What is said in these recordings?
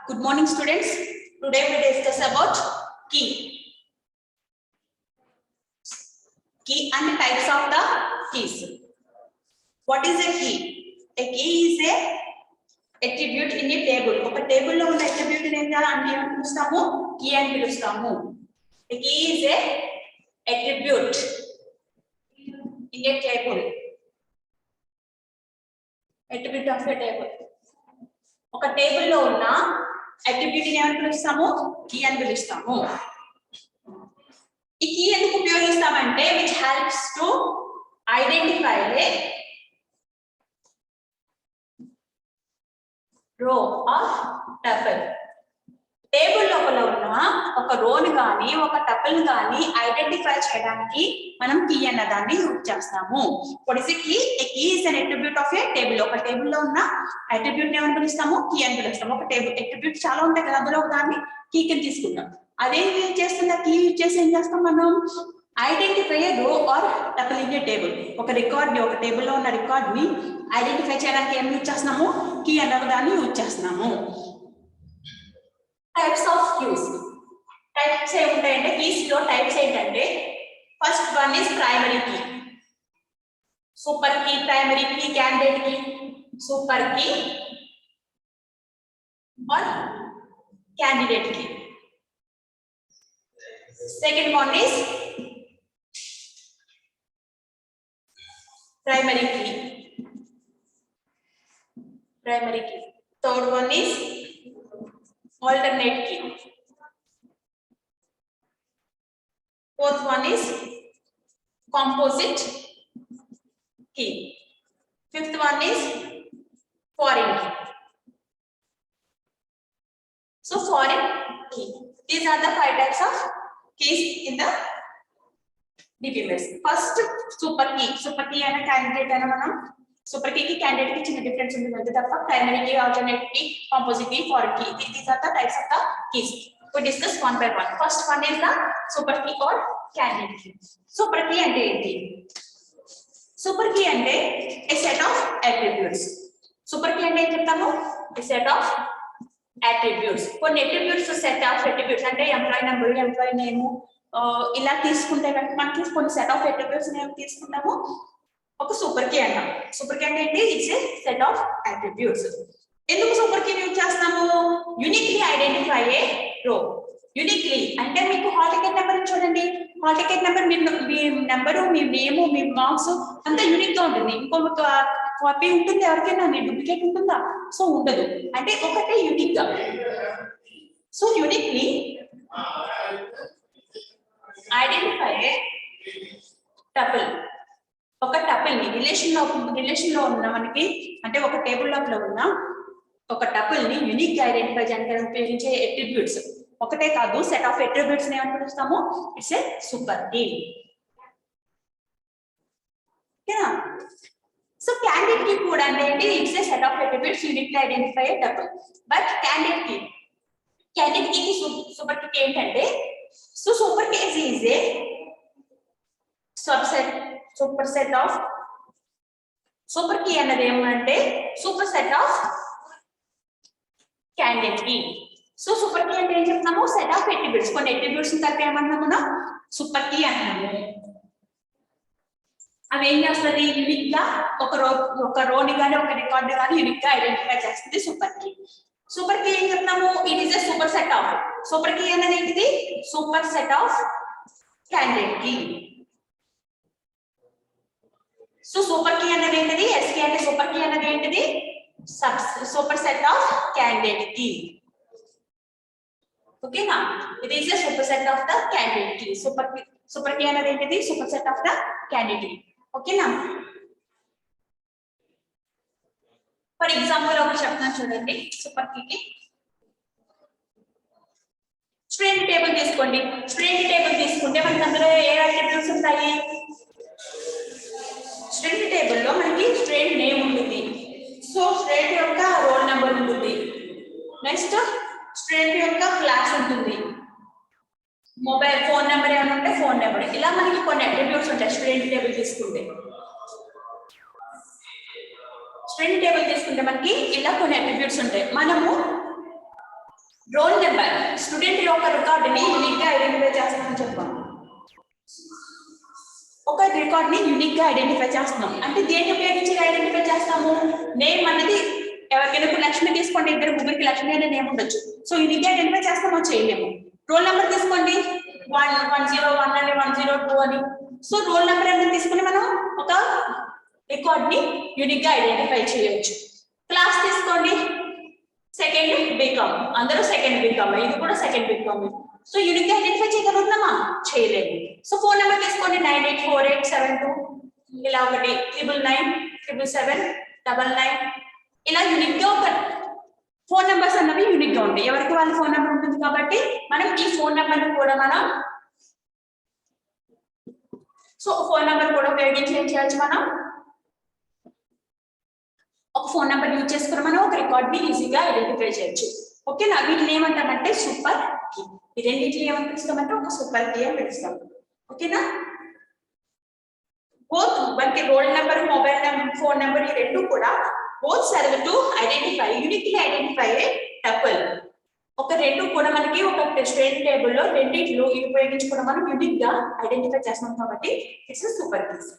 Good morning, students. Today we discuss about key. Key and types of the keys. What is a key? A key is a attribute in a table. ఒక table లో ఉన్న attribute ని ఏం పిలుస్తాము? Key అని పిలుస్తాము. A key is a attribute in a table. Attribute of a table. ఒక table లో ఉన్న అట్రిబ్యూట్ ని ఏమని పిలుస్తాము? కీ అని పిలుస్తాము. ఈ కీ ఎందుకు ఉపయోగిస్తామంటే which helps to identify a row or tuple. Table లోపల ఉన్న ఒక రోని కానీ ఒక టపుల్ కానీ ఐడెంటిఫై చేయడానికి మనం కీ అన్న దాన్ని యూజ్ చేస్తాము. What is a key? A key is an attribute of a table. ఒక టేబుల్ లో ఉన్న అట్రిబ్యూట్ ని ఏమని పిలుస్తాము? కీ అని పిలుస్తాము. ఒక టేబుల్ అట్రిబ్యూట్ చాలా ఉంటాయి కదా, అందులో దాన్ని కీ కింద తీసుకుంటాం. అదే యూజ్ చేస్తున్న కీ యూజ్ చేసి ఏం చేస్తాం మనం? ఐడెంటిఫై ఏ రో are tuple in a table. ఒక రికార్డ్ ని, ఒక టేబుల్ లో ఉన్న రికార్డ్ ని ఐడెంటిఫై చేయడానికి ఏం యూజ్ చేస్తున్నాము? కీ అన్న దాన్ని యూజ్ చేస్తున్నాము. Types of keys. టైప్స్ ఏముంటాయంటే కీస్ లో టైప్స్ ఏంటంటే first one is primary key, super key, primary key, candidate key, super key or candidate key. Second one is primary key, primary key. Third one is alternate key. Fourth one is composite key. Fifth one is foreign key. So foreign key. These are the 5 types of keys in the DBMS. First, super key. Super key and a candidate and manam. Super key candidate ki chinna difference undi ante tappa primary key, alternate key, composite key, foreign key. These are the types of the keys. We discuss one by one. First one is the super key or candidate key. Super key ante enti? Super key ante a set of attributes. Super key ante em cheptamu? A set of attributes. కొన్ని attributes set of attributes ante employee number, employee name ఇలా తీసుకుంటే మనకి కొన్ని set of attributes ని తీసుకుంటాము. ఒక super key అంటాం. Super key అంటే ఏంటి? It's a set of attributes. ఎందుకు సూపర్ కీ యూజ్ చేస్తాము? యూనిక్లీ ఐడెంటిఫై ఏ రో. యూనిక్లీ అంటే మీకు హాల్ టికెట్ నెంబర్ చూడండి. హాల్ టికెట్ నెంబర్ మీ నెంబరు, మీ నేము, మీ మార్క్స్ అంతా యూనిక్ గా ఉంటుంది. ఇంకొక కాపీ ఉంటుంది ఎవరికైనా? డూప్లికేట్ ఉంటుందా? సో ఉండదు. అంటే ఒకటే యూనిక్ గా. So uniquely identify a tuple. ఒక టపుల్ ని రిలేషన్ లో ఉన్న మనకి అంటే ఒక టేబుల్ లోపల ఉన్న ఒక టపుల్ ని యూనిక్ గా ఐడెంటిఫై చేయడానికి ఉపయోగించే అట్రిబ్యూట్స్ ఒకటే కాదు, సెట్ ఆఫ్ అట్రిబ్యూట్స్ ని ఏమని పిలుస్తాము? It's a super key. ఓకేనా? సో క్యాండిడేట్ కీ కూడా అంటే it's a set of attributes unique గా identify a tuple. But candidate కీకి సూపర్ కీ ఏంటంటే so super key is a subset, super set of. Super key అన్నది ఏమంటే super set of candidate key. So super key అంటే ఏం చెప్తున్నాము? Set of attributes. కొన్ని attributes కలిపి ఏమన్నాము మనం? సూపర్ కీ అంటున్నాము. అవి ఏం చేస్తుంది? యూనిక్ గా ఒక రోని కానీ ఒక రికార్డ్ కానీ యూనిక్ గా ఐడెంటిఫై చేస్తుంది సూపర్ కీ. సూపర్ కీ ఏం చెప్తున్నాము? It is a super set of. Super key అనేది ఏంటిది? Super set of candidate key. So super key అనేది ఏంటిది? ఎస్కీ అంటే సూపర్ కీ అనేది ఏంటిది? Super set of candidate key. ఓకేనా? It is a super set of the candidate key. Super key అనేది ఏంటిది? Super set of the candidate key. ఓకేనా? ఫర్ ఎగ్జాంపుల్ ఒక చెప్తాను చూడండి. సూపర్ కీకి స్టూడెంట్ టేబుల్ తీసుకోండి. స్టూడెంట్ టేబుల్ తీసుకుంటే మనకి అందులో ఏ అట్రిబ్యూట్స్ ఉంటాయి? స్టూడెంట్ టేబుల్ లో మనకి స్టూడెంట్ నేమ్ ఉంటుంది. సో స్టూడెంట్ యొక్క రోల్ నెంబర్ ఉంటుంది. నెక్స్ట్ స్టూడెంట్ యొక్క క్లాస్ ఉంటుంది. మొబైల్ ఫోన్ నెంబర్ ఏమైనా ఉంటే ఫోన్ నెంబర్. ఇలా మనకి కొన్ని అట్రిబ్యూట్స్ ఉంటాయి స్టూడెంట్ టేబుల్ తీసుకుంటే. స్టూడెంట్ టేబుల్ తీసుకుంటే మనకి ఇలా కొన్ని అట్రిబ్యూట్స్ ఉంటాయి. మనము రోల్ నెంబర్ స్టూడెంట్ యొక్క రికార్డుని యూనిక్ గా ఐడెంటిఫై చేస్తామని చెప్పాం. ఒక రికార్డ్ ని యూనిక్ గా ఐడెంటిఫై చేస్తున్నాం అంటే దేన్ని ఉపయోగించి ఐడెంటిఫై చేస్తాము? నేమ్ అనేది ఎవరికైనా ఇప్పుడు లక్ష్మి తీసుకోండి, ఇద్దరు ముగ్గురికి లక్ష్మి అనే నేమ్ ఉండొచ్చు. సో యూనిక్ గా ఐడెంటిఫై చేస్తామో చేయలేము. రోల్ నెంబర్ తీసుకోండి 101 అని 102 అని. సో రోల్ నెంబర్ అనేది తీసుకుని మనం ఒక రికార్డ్ ని యూనిక్ గా ఐడెంటిఫై చేయొచ్చు. క్లాస్ తీసుకోండి సెకండ్ బీకామ్, అందరూ సెకండ్ బీకామ్, ఇది కూడా సెకండ్ బీకామ్. సో యూనిక్ గా ఐడెంటిఫై చేయగలుగుతున్నామా? చేయలేము. సో ఫోన్ నెంబర్ తీసుకోండి 984872 ఇలా ఒకటి 999777 ఇలా యూనిక్ గా ఒక ఫోన్ నెంబర్స్ అన్నవి యూనిక్ గా ఉంటాయి. ఎవరికి వాళ్ళ ఫోన్ నెంబర్ ఉంటుంది కాబట్టి మనం ఈ ఫోన్ నెంబర్ కూడా మనం ఫోన్ నెంబర్ కూడా ఉపయోగించి ఏం చేయొచ్చు? మనం ఒక ఫోన్ నెంబర్ యూజ్ చేసుకుని మనం ఒక రికార్డ్ ని ఈజీగా ఐడెంటిఫై చేయొచ్చు. ఓకేనా? వీటిని ఏమంటామంటే సూపర్ కీ. ఈ రెండింటిని ఏమని పిలుస్తామంటే ఒక సూపర్ కీ అని పిలుస్తాం. ఓకేనా? బోత్ మనకి roll number, mobile number, phone number ఈ రెండు కూడా both serve to identify uniquely identify a tuple. ఒక రెండు కూడా మనకి ఒక స్టూడెంట్ టేబుల్ లో రెండిట్లో ఉపయోగించుకున్న మనం యూనిక్ గా ఐడెంటిఫై చేస్తాం కాబట్టి it's super keys.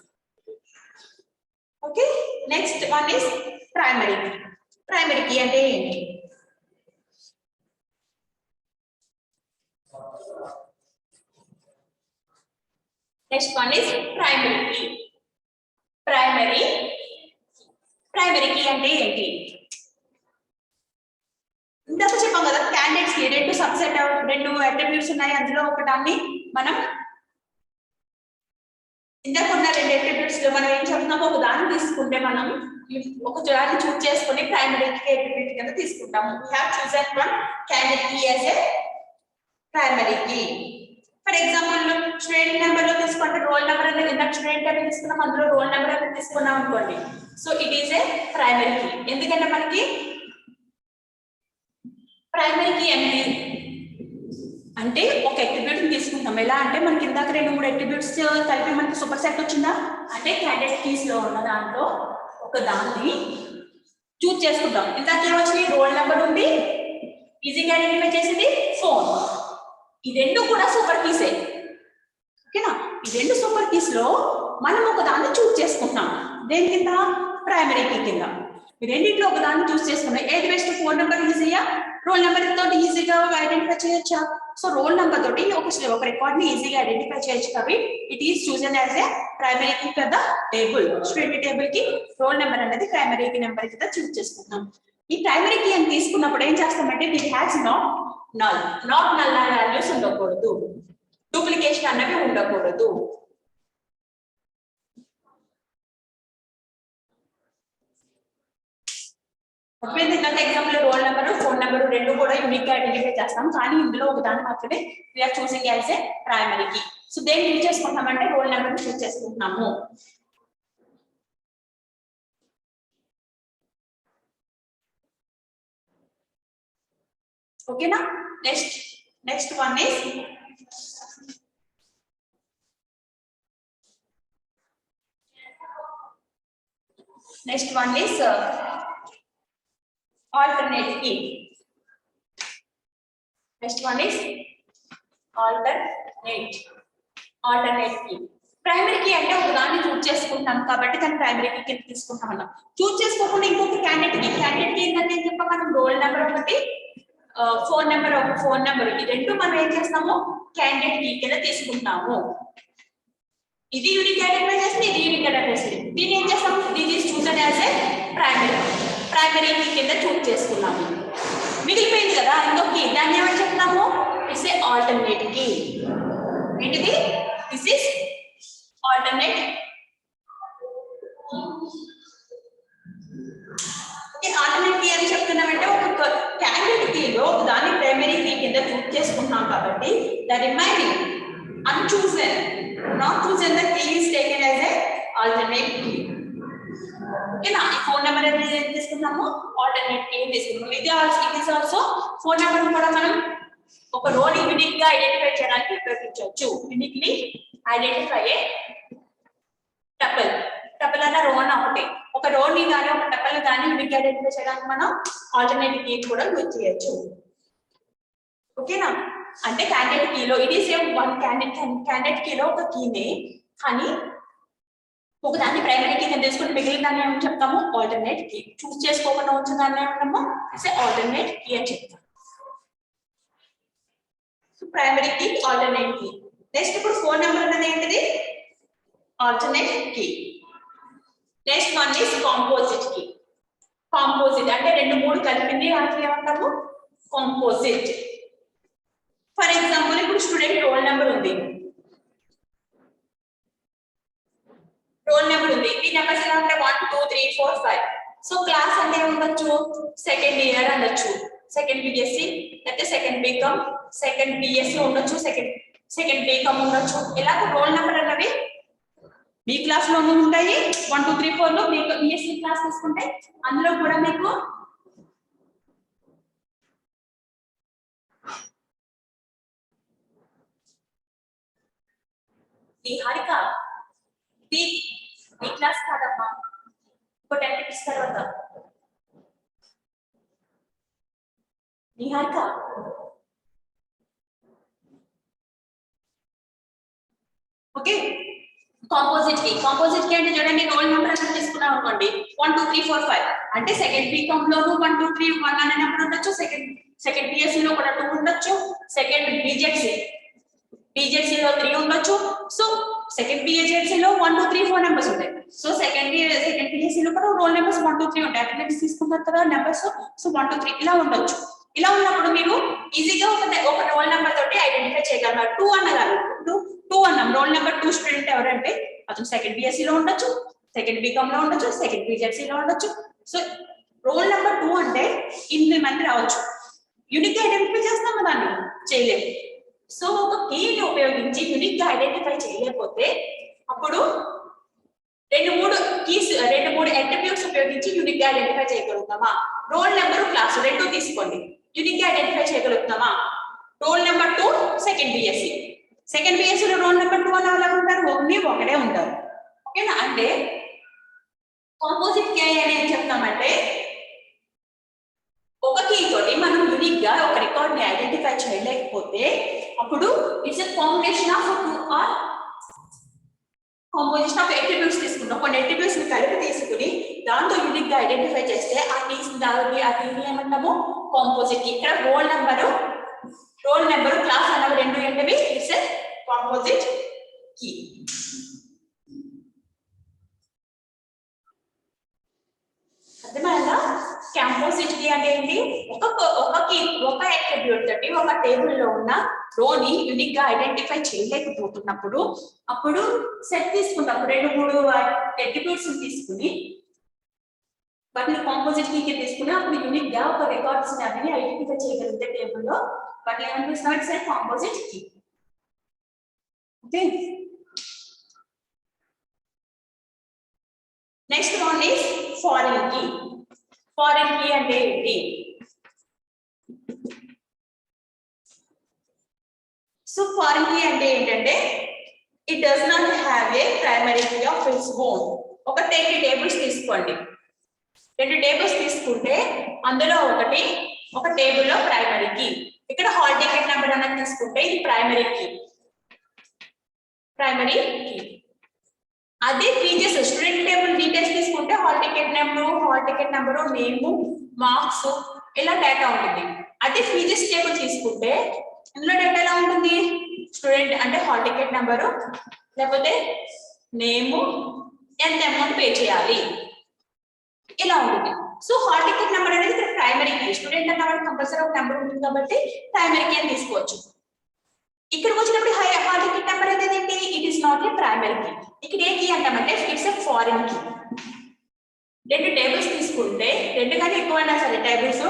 Okay, next one is primary key. Primary key అంటే ఏంటి? Next one is primary key. Primary key అంటే ఏంటి? ఇందాక చెప్పాం కదా, క్యాండిడేట్స్ కి రెండు సబ్సెట్ రెండు అట్రిబ్యూట్స్ ఉన్నాయి, అందులో ఒకదాన్ని మనం ఇందాక ఉన్న రెండు అట్రిబ్యూట్స్ లో మనం ఏం చెప్తున్నామో ఒక దాన్ని తీసుకుంటే మనం ఒక దాన్ని చూస్ చేసుకుని ప్రైమరీ కీ అట్రిబ్యూట్ కింద తీసుకుంటాము. We have chosen one candidate key as a primary key. For example student number లో తీసుకుంటే రోల్ నెంబర్ అనేది ఇందాక స్టూడెంట్ నెంబర్ తీసుకున్నాం, అందులో రోల్ నెంబర్ అనేది తీసుకున్నాం అనుకోండి. So it is a primary key. ఎందుకంటే మనకి ప్రైమరీ కీ అంటే ఒక అట్రిబ్యూట్ తీసుకుంటాం. ఎలా అంటే మనకి ఇందాక రెండు మూడు అట్రిబ్యూట్స్ కలిపి మనకి సూపర్ సెట్ వచ్చిందా అంటే క్యాండిడేట్ కీస్ లో ఉన్న దాంట్లో ఒక దాన్ని చూస్ చేసుకుంటాం. ఇందాక ఏమొచ్చింది? రోల్ నెంబర్ ఉంది, ఈజీగా ఐడెంటిఫై చేసింది ఫోన్. ఈ రెండు కూడా సూపర్ కీసే. ఓకేనా? ఈ రెండు సూపర్ కీస్ లో మనం ఒక దాన్ని చూస్ చేసుకుంటాం. దేని కింద? ప్రైమరీ కీ కింద. ఈ రెండింటిలో ఒక దాన్ని చూస్ చేసుకున్నాం. ఏది బెస్ట్? ఫోన్ నెంబర్ ఈజీయా, రోల్ నెంబర్ తోటి ఈజీగా ఐడెంటిఫై చేయొచ్చా? సో రోల్ నెంబర్ తోటి ఒక రికార్డ్ ని ఈజీగా ఐడెంటిఫై చేయొచ్చు కాబట్టి it is chosen as a primary key కింద టేబుల్. స్టూడెంట్ టేబుల్ కి రోల్ నెంబర్ అనేది ప్రైమరీ కీ నెంబర్ కింద చూస్ చేసుకుంటాం. ఈ ప్రైమరీ కీ అని తీసుకున్నప్పుడు ఏం చేస్తామంటే దిట్ హ్యాస్ నాట్ నల్ వాల్యూస్ ఉండకూడదు, డూప్లికేషన్ అన్నవి ఉండకూడదు. Example roll number, phone number రెండు కూడా యూనిక్ గా ఐడెంటిఫై చేస్తాం, కానీ ఇందులో ఒక దాన్ని మాత్రమే we are choosing as a primary key. So దేన్ని యూజ్ చేసుకుంటామంటే రోల్ నెంబర్ ని యూజ్ చేసుకుంటున్నాము. ఓకేనా? Next one is alternate key. Next one is alternate key. Primary key అంటే ఒక దాన్ని చూస్ చేసుకుంటాం కాబట్టి దాన్ని ప్రైమరీ కీ కింద తీసుకుంటాం అన్న. చూస్ చేసుకోకుండా ఇంకొక క్యాండిడేట్ కీ ఏంటంటే ఏం చెప్పాం మనం? రోల్ నెంబర్ ఒకటి, ఫోన్ నెంబర్ ఒక ఫోన్ నెంబర్, ఈ రెండు మనం ఏం చేస్తాము? క్యాండిడేట్ కీ కింద తీసుకుంటాము. ఇది యూనిక్ ఐడెంటిఫై చేస్తుంది, ఇది యూనిక్ ఐడెంటిఫై చేస్తుంది. దీన్ని ఏం చేస్తాము? This is chosen as a primary key కింద చూస్ చేసుకున్నాము. మిగిలిపోయింది కదా ఇంకొక కీ, దాన్ని ఏమని చెప్తున్నాము? It's a alternate key. ఏంటిది? This is alternate. Alternate key అని చెప్తున్నామంటే ఒక క్యాండిడేట్ కీలో దాన్ని ప్రైమరీ కీ కింద చూస్ చేసుకుంటున్నాం కాబట్టి the remaining unchosen, not chosen, the key is taken as a alternate key. ఓకేనా? ఈ ఫోన్ నెంబర్ అనేది ఏం తీసుకున్నాము? ఆల్టర్నేట్ కీ తీసుకున్నాము. ఇది ఆల్సో ఫోన్ నెంబర్ కూడా మనం ఒక రోల్ యూనిక్ గా ఐడెంటిఫై చేయడానికి ఉపయోగించవచ్చు. Uniquely identify a tuple. Tuple అన్న రో అన్న ఒకటి. ఒక రోని కానీ ఒక టపుల్ కానీ యూనిక్ ఐడెంటిఫై చేయడానికి మనం ఆల్టర్నేట్ కీ కూడా యూజ్ చేయొచ్చు. ఓకేనా? అంటే క్యాండిడేట్ కీలో it is a one candidate కీలో ఒక కీనే, కానీ ఒకదాన్ని ప్రైమరీ కీ కింద తీసుకుని మిగిలిన దాన్ని ఏమని చెప్తాము? Alternate key. చూస్ చేసుకోకుండా ఉంచిన దాన్ని ఏమంటాము? ఆల్టర్నేట్ కీ అని చెప్తాం. Primary key, alternate key. Next ఇప్పుడు ఫోన్ నెంబర్ అనేది ఏంటిది? Alternate key. Next one is composite key. Composite అంటే రెండు మూడు కలిపింది వాటిని ఏమంటాము? కాంపోజిట్. ఫర్ ఎగ్జాంపుల్ ఇప్పుడు స్టూడెంట్ రోల్ నెంబర్ ఉంది, రోల్ నెంబర్ ఉంది, ఈ నెంబర్స్ ఎలా ఉంటాయి? 1 2 3 4 5. సో క్లాస్ అంటే ఉండొచ్చు సెకండ్ ఇయర్ అనొచ్చు, సెకండ్ బిఎస్సి లేకపోతే సెకండ్ బీకామ్, సెకండ్ బిఎస్సి ఉండొచ్చు, సెకండ్ బీకామ్ ఉండొచ్చు. ఇలా రోల్ నెంబర్ అన్నవి బి క్లాస్ లోనూ ఉంటాయి, 1 2 3 4 లో బిఎస్సి క్లాస్ తీసుకుంటే అందులో కూడా మీకు ఈ హారిక బి క్లాస్ కాదమ్మా, ఇంకో 10 minutes తర్వాత నిహారిక ఓకే. కాంపోజిట్ కి అంటే చూడండి రోల్ నెంబర్ అనేది తీసుకున్నాం అనుకోండి 1 2 3 4 5 అంటే సెకండ్ బీకామ్ లోను 1 2 3 1 అనే నెంబర్ ఉండొచ్చు, సెకండ్ బిఎస్సి లో కూడా 2 ఉండొచ్చు, సెకండ్ బీజెడ్సి లో 3 ఉండొచ్చు. సో సెకండ్ బిఎస్సి లో 1 2 3 4 నెంబర్స్ ఉంటాయి. సో సెకండ్ బిఎస్సి లో కూడా రోల్ నెంబర్స్ 1 2 3 ఉంటాయి. అటెండెన్స్ తీసుకున్న తర్వాత నెంబర్స్ 1 2 3 ఇలా ఉండొచ్చు. ఇలా ఉన్నప్పుడు మీరు ఈజీగా ఒక రోల్ నెంబర్ తోటి ఐడెంటిఫై చేయగలరు. 2 అన్నగారు 2 అన్నాం, రోల్ నెంబర్ 2 స్టూడెంట్ ఎవరంటే అతను సెకండ్ బిఎస్సి లో ఉండొచ్చు, సెకండ్ బీకామ్ లో ఉండొచ్చు, సెకండ్ బీజెడ్సి లో ఉండొచ్చు. సో రోల్ నెంబర్ 2 అంటే 8 మంది రావచ్చు. యూనిక్ గా ఐడెంటిఫై చేస్తాం దాన్ని చేయలేము. సో ఒక కీని ఉపయోగించి యూనిక్ గా ఐడెంటిఫై చేయలేకపోతే అప్పుడు రెండు మూడు అట్రిబ్యూట్స్ ఉపయోగించి యూనిక్ గా ఐడెంటిఫై చేయగలుగుతామా? రోల్ నెంబర్ క్లాస్ రెండు తీసుకోండి, యూనిక్ గా ఐడెంటిఫై చేయగలుగుతామా? రోల్ నెంబర్ 2 సెకండ్ బిఎస్సి లో రోల్ నెంబర్ 2 అని అలా ఉంటారు, ఓన్లీ ఒకటే ఉంటారు. ఓకేనా? అంటే కాంపోజిట్ కీ అని ఏం చెప్తామంటే ఒక కీ తోటి మనం యూనిక్ గా ఒక రికార్డ్ ని ఐడెంటిఫై చేయలేకపోతే అప్పుడు it's a combination of 2 or composition of attributes తీసుకుంటాం. కొన్ని అట్రిబ్యూట్స్ ని కలిపి తీసుకుని దాంతో యూనిక్ గా ఐడెంటిఫై చేస్తే ఆ కీని ఏమంటాము? Composite key. ఇక్కడ రోల్ నెంబర్ క్లాస్ అన్నవి రెండు ఏంటివి? It's a composite key. అర్థమైందా? కాంపోజిట్ కీ అంటే ఏంటి? ఒక అట్రిబ్యూట్ తోటి ఒక టేబుల్ లో ఉన్న రోని యూనిక్ గా ఐడెంటిఫై చేయలేకపోతున్నప్పుడు అప్పుడు సెట్ తీసుకుంటాం, 2 3 అట్రిబ్యూట్స్ తీసుకుని వాటిని కాంపోజిట్ కీ తీసుకుని అప్పుడు యూనిక్ గా ఒక రికార్డ్స్ ని అవి ఐడెంటిఫై చేయగలిగితే టేబుల్ లో వాటిని ఏమనిపిస్తాం? It's a composite key. Okay. Next one is foreign key. Foreign key అంటే ఏంటి? సో ఫారిన్ కీ అంటే ఏంటంటే it does not have a primary key of its own. ఒక 10 టేబుల్స్ తీసుకోండి, 2 టేబుల్స్ తీసుకుంటే అందులో ఒక టేబుల్ లో ప్రైమరీ కీ. ఇక్కడ హాల్ టికెట్ నెంబర్ అనేది తీసుకుంటే ఇది ప్రైమరీ కీ. అదే ఫీచర్స్ స్టూడెంట్ టేబుల్ డీటెయిల్స్ తీసుకుంటే హాల్ టికెట్ నెంబరు, నేము, మార్క్స్ ఇలా డేటా ఉంటుంది. అదే ఫీచర్స్ టేబుల్ తీసుకుంటే ఇందులో డేటా ఎలా ఉంటుంది? స్టూడెంట్ అంటే హాల్ టికెట్ నెంబరు, లేకపోతే నేము, ఎంత అమౌంట్ పే చేయాలి, ఇలా ఉంటుంది. సో హాల్ టికెట్ నెంబర్ అనేది ఇక్కడ ప్రైమరీ కీ. స్టూడెంట్ అన్నవాడు కంపల్సరీ ఒక నెంబర్ ఉంటుంది కాబట్టి ప్రైమరీ కీ అని తీసుకోవచ్చు. ఇక్కడికి వచ్చినప్పుడు హాల్ టికెట్ నెంబర్ అనేది ఏంటి? It is not a primary key. ఇక్కడ ఏ కీ అంటామంటే it's a foreign key. 2 tables తీసుకుంటే 2 కానీ ఎక్కువైనా సరే టేబుల్స్,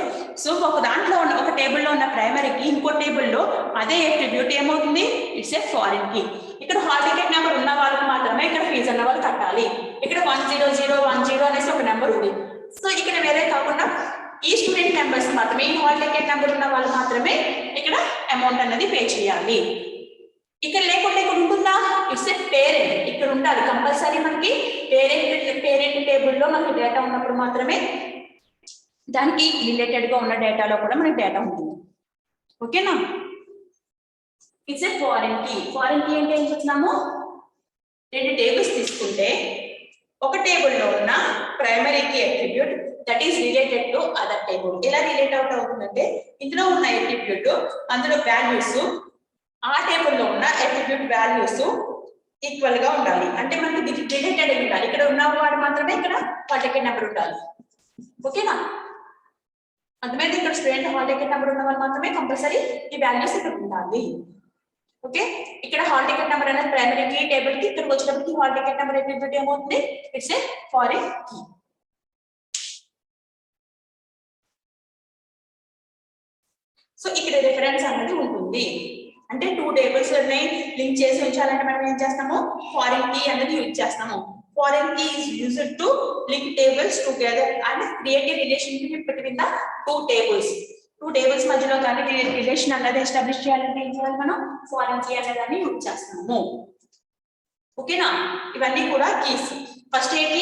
సో ఒక టేబుల్ లో ఉన్న ప్రైమరీ కీ ఇంకో టేబుల్ లో అదే అట్రిబ్యూట్ ఏమవుతుంది? It's a foreign key. ఇక్కడ హాల్ టికెట్ నెంబర్ ఉన్న వాళ్ళకి మాత్రమే ఇక్కడ ఫీజు అన్న వాళ్ళు కట్టాలి. ఇక్కడ 10010 అనేసి ఒక నెంబర్ ఉంది. సో ఇక్కడ వేరే కాకుండా ఈ స్టూడెంట్ నెంబర్స్ మాత్రమే, ఈ హాల్ టికెట్ నెంబర్ ఉన్న వాళ్ళు మాత్రమే ఇక్కడ అమౌంట్ అనేది పే చేయాలి. ఇక్కడ లేకుండా ఇక్కడ ఉంటుందా? It's a parent. ఇక్కడ ఉండాలి కంపల్సరీ. మనకి పేరెంట్ టేబుల్లో మనకి డేటా ఉన్నప్పుడు మాత్రమే దానికి రిలేటెడ్ గా ఉన్న డేటాలో కూడా మనకి డేటా ఉంటుంది. ఓకేనా? It's a foreign key. Foreign key అంటే ఏం చెప్తున్నాము, రెండు టేబుల్స్ తీసుకుంటే ఒక టేబుల్లో ఉన్న primary key attribute that is related to other table. ఎలా రిలేట్ అవుట్ అవుతుందంటే ఇందులో ఉన్న అట్రిబ్యూట్ అందులో వాల్యూస్ ఆ టేబుల్లో ఉన్న అట్రిబ్యూట్ వాల్యూస్ ఈక్వల్ గా ఉండాలి. అంటే మనకి రిలేటెడ్ ఉండాలి. ఇక్కడ ఉన్న వాడు మాత్రమే ఇక్కడ హాల్ టికెట్ నెంబర్ ఉండాలి. ఓకేనా, అర్థమైంది? ఇక్కడ స్టూడెంట్ హాల్ టికెట్ నెంబర్ ఉన్న వాళ్ళు మాత్రమే కంపల్సరీ ఈ వాల్యూస్ ఇక్కడ ఉండాలి. ఓకే, ఇక్కడ హాల్ టికెట్ నెంబర్ అనేది ప్రైమరీ కీ టేబుల్ కి, ఇక్కడికి వచ్చినప్పటికి హాల్ టికెట్ నెంబర్ అట్రిబ్యూట్ ఏమవుతుంది, it's a foreign key. So ఇక్కడ రిఫరెన్స్ అనేది ఉంటుంది. అంటే టూ టేబుల్స్ లింక్ చేసి ఉంచాలంటే మనం ఏం చేస్తాము, ఫారెన్ కీ అనేది యూజ్ చేస్తాము. Foreign key is used to link tables together and create a relationship between the two tables. Two tables మధ్యలో కానీ రిలేషన్ అనేది ఎస్టాబ్లిష్ చేయాలంటే ఏం చేయాలి, మనం ఫారెన్ కీ అనే దాన్ని యూజ్ చేస్తాము. ఓకేనా, ఇవన్నీ కూడా కీస్. ఫస్ట్ ఏంటి,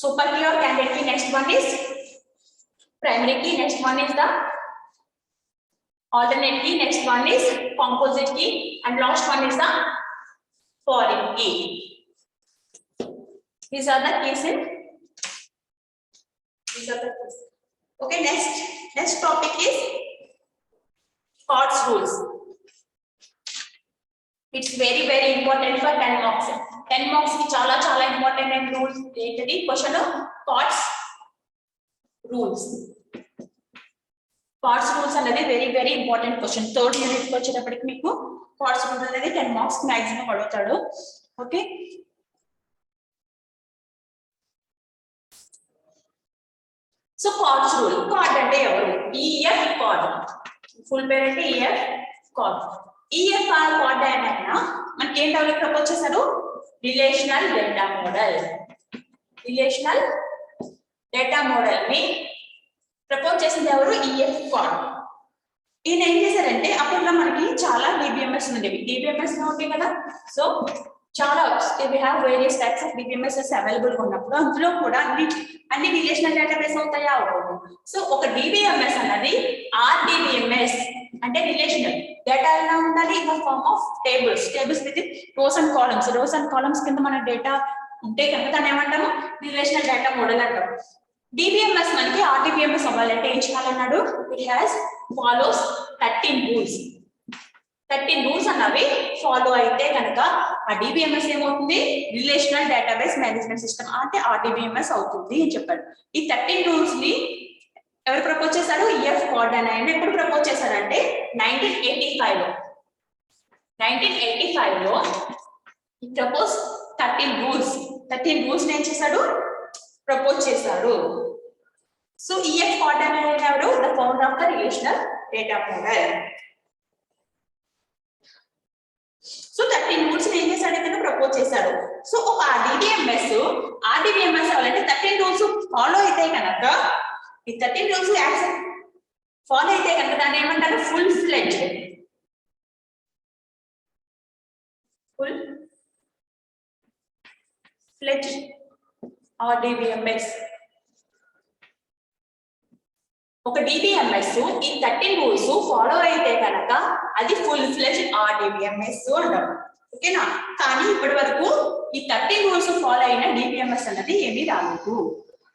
super key or candidate key. Next one is primary key. Next one is the alternate key. Next one is composite key, and last one is the foreign key. These are the keys in. These are the keys. Okay, next topic is chords rules. It's very important for 10 marks. 10 marks ki చాలా important and rules ఏంటది, question chords rules. Codd's rules అనేది very important question. Third unit కి వచ్చేటప్పటికి మీకు Codd's rule అనేది 10 marks maximum అడుగుతాడు. Okay, so Codd's rule. Codd అంటే ఎవరు, ఈఎఫ్ కార్డ్. ఫుల్ పేరు అంటే ఈఎఫ్ కార్డ్. ఈఎఫ్ కార్డ్ అయినా మనకి ఏం డెవలప్ ప్రపోజ్ చేశారు, relational data model. Relational data model ని ప్రపోజ్ చేసింది ఎవరు, ఈఎఫ్ కార్డ్. ఈయన ఏం చేశారంటే అప్పట్లో మనకి చాలా డిబిఎంఎస్ ఉండేవి. డిబిఎంఎస్ ఉంటాయి కదా, సో చాలా we have various types of DBMS available గా ఉన్నప్పుడు అందులో కూడా అన్ని రిలేషనల్ డేటాబేస్ అవుతాయా, అవ్వవు. సో ఒక డిబిఎంఎస్ అన్నది ఆర్డిబిఎంఎస్ అంటే రిలేషనల్ డేటా ఎలా ఉండాలి, in the form of tables with rows and columns కింద మన డేటా ఉంటే కనుక దాన్ని ఏమంటాము, రిలేషనల్ డేటా మోడల్ అంటాము. డిబిఎంఎస్ మనకి ఆర్డిబిఎంఎస్ అవ్వాలంటే ఏం చేయాలన్నాడు, it has follows 13 rules. 13 rules అన్నవి ఫాలో అయితే కనుక ఆ డిబిఎంఎస్ ఏమవుతుంది, రిలేషనల్ డేటాబేస్ మేనేజ్మెంట్ సిస్టమ్ అంటే ఆర్డిబిఎంఎస్ అవుతుంది అని చెప్పాడు. ఈ 13 రూల్స్ ని ఎవరు ప్రపోజ్ చేశారు, ఈఎఫ్ కార్డ్ అని. ఆయన ఎప్పుడు ప్రపోజ్ చేశారంటే 1985లో. 1985లో ఈ ప్రపోజ్ 13 రూల్స్ ఏం చేశాడు, ప్రపోజ్ చేశారు. సో ఈఎఫ్ కార్డ్ అని ఎవరు, the founder of the relational data model. So 13 rules ఏం చేశాడు, ఇక్కడ ప్రపోజ్ చేశాడు. సో ఒక ఆర్డిబిఎంఎస్ అవ్వాలంటే 13 రూల్స్ ఫాలో అయితే కనుక, ఈ 13 రూల్స్ ఫాలో అయితే కనుక దాన్ని ఏమంటారు, ఫుల్ ఫ్లెడ్జ్డ్ ఆర్డిబిఎంఎస్. ఒక డిబిఎంఎస్ ఈ 13 రూల్స్ ఫాలో అయితే కనుక అది ఫుల్ ఫ్లెడ్జ్డ్ ఆర్డిబిఎంఎస్ అంటారు. ఓకేనా, కానీ ఇప్పటి వరకు ఈ 13 రూల్స్ ఫాలో అయిన డిబిఎంఎస్ అన్నది ఏమీ రాలేదు.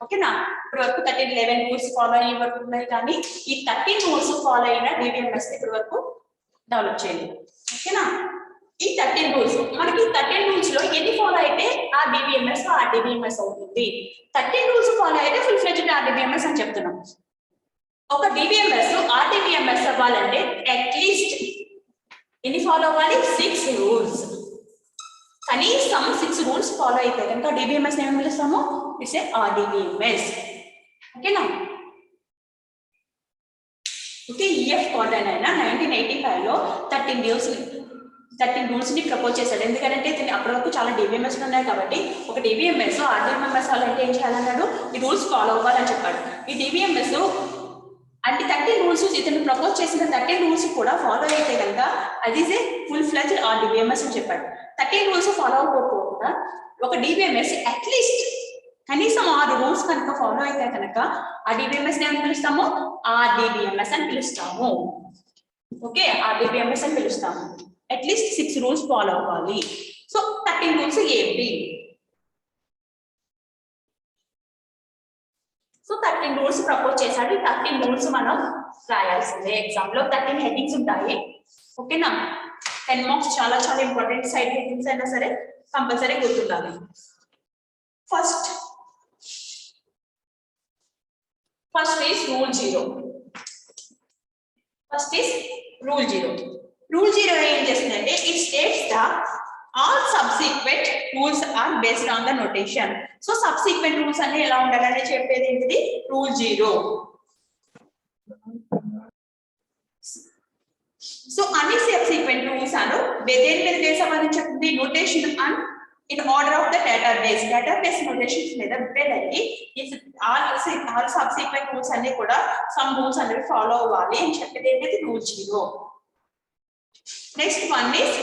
ఓకేనా, ఇప్పటి వరకు 11 రూల్స్ ఫాలో అయ్యే వరకు ఉన్నాయి, కానీ ఈ 13 రూల్స్ ఫాలో అయిన డిబిఎంఎస్ ఇప్పటి వరకు డెవలప్ చేయలేదు. ఓకేనా, ఈ 13 రూల్స్ మనకి 13 రూల్స్ లో ఎన్ని ఫాలో అయితే ఆ డిబిఎంఎస్ ఆర్డిబిఎంఎస్ అవుతుంది. 13 రూల్స్ ఫాలో అయితే ఫుల్ ఫ్లెడ్జ్డ్ ఆర్డిబిఎంఎస్ అని చెప్తున్నాం. ఒక డిబిఎంఎస్ ఆర్డిబిఎంఎస్ అవ్వాలంటే అట్లీస్ట్ ఎన్ని ఫాలో అవ్వాలి, 6 రూల్స్. కనీసం 6 రూల్స్ ఫాలో అయితే కనుక డిబిఎంఎస్ ఏమని పిలుస్తాము, ఇట్స్ ఏ ఆర్డిబిఎంఎస్. ఓకేనా, ఓకే. ఈఎఫ్ కార్డ్ అయినా 1985లో 13 రూల్స్ ని ప్రపోజ్ చేశాడు. ఎందుకంటే అప్పటి వరకు చాలా డిబిఎంఎస్ ఉన్నాయి కాబట్టి ఒక డిబిఎంఎస్ ఆర్డిబిఎంఎస్ అవ్వాలంటే ఏం చేయాలన్నాడు, ఈ రూల్స్ ఫాలో అవ్వాలని చెప్పాడు. ఈ డిబిఎంఎస్ అంటే 13 రూల్స్ ఇతను ప్రపోజ్ చేసిన 13 రూల్స్ కూడా ఫాలో అయితే కనుక అది is a full fledged RDBMS అని చెప్పాడు. 13 రూల్స్ ఫాలో అవ్వకపోకుండా ఒక డిబిఎంఎస్ అట్లీస్ట్ కనీసం 6 రూల్స్ కనుక ఫాలో అయితే కనుక ఆ డిబిఎంఎస్ ఏమని పిలుస్తాము, ఆర్డిబిఎంఎస్ అని పిలుస్తాము. ఓకే, ఆర్డిబిఎంఎస్ అని పిలుస్తాము. అట్లీస్ట్ 6 రూల్స్ ఫాలో అవ్వాలి. సో 13 రూల్స్ ఏంటి? సో 13 రూల్స్ ప్రపోజ్ చేశాడు. 13 రూల్స్ మనం రాయాల్సిందే. ఎగ్జామ్ లో 13 హెడ్డింగ్స్ ఉంటాయి. ఓకేనా? 10 మార్క్స్ చాలా చాలా ఇంపార్టెంట్. సైడ్ హెడ్డింగ్స్ అయినా సరే కంపల్సరీ గుర్తుండాలి. First is rule 0. First is rule 0. Rule 0 ఏం చేస్తుందంటే it states that all subsequent rules are based on the notation. So subsequent rules అన్ని ఎలా ఉండాలని చెప్పేది ఏంటిది? rule 0. So అన్ని subsequent rules are దేని మీద బేస్ అవ్వాలని చెప్తుంది? notation and in order of the database notations మీద డిపెండ్ అయ్యి all subsequent rules అన్ని కూడా some rules అనేవి ఫాలో అవ్వాలి అని చెప్పేది ఏంటిది? rule 0. Next one is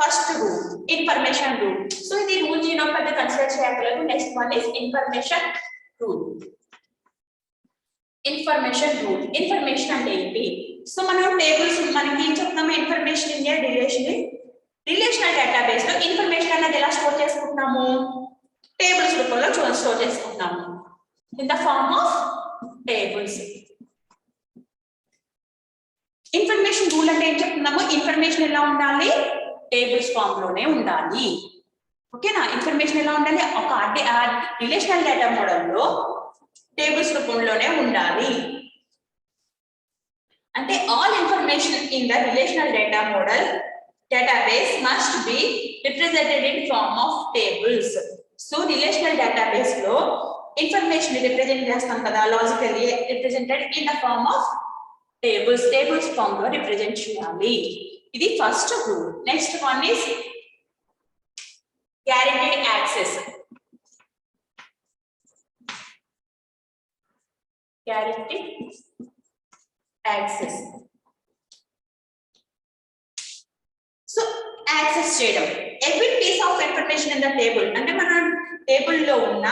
first rule, information rule. So ఇది రూల్ 0 పెద్ద కన్సిడర్ చేయగలదు. Next one is information rule. Information rule, information అంటే ఏంటి? సో మనం టేబుల్స్ మనకి ఏం చెప్తున్నాము? ఇన్ఫర్మేషన్ ఇన్ రిలేషనల్ డేటాబేస్ లో ఇన్ఫర్మేషన్ అనేది ఎలా స్టోర్ చేసుకుంటున్నాము? టేబుల్స్ రూపంలో స్టోర్ చేసుకుంటున్నాము. In the form of tables. Information rule అంటే ఏం చెప్తున్నాము? ఇన్ఫర్మేషన్ ఎలా ఉండాలి? టేబుల్స్ ఫామ్ లోనే ఉండాలి. ఓకేనా? ఇన్ఫర్మేషన్ ఎలా ఉండాలి? ఒక రిలేషనల్ డేటా మోడల్ లో టేబుల్స్ రూపంలోనే ఉండాలి. అంటే all information in the relational data model database must be represented in form of tables. So relational database lo information represent chestam kada, logically represented in the form of tables form lo represent cheyali. Idi first rule. Next one is guaranteed access. Guaranteed access. So access చేయడం every piece of information in the table. అంటే మన table లో ఉన్న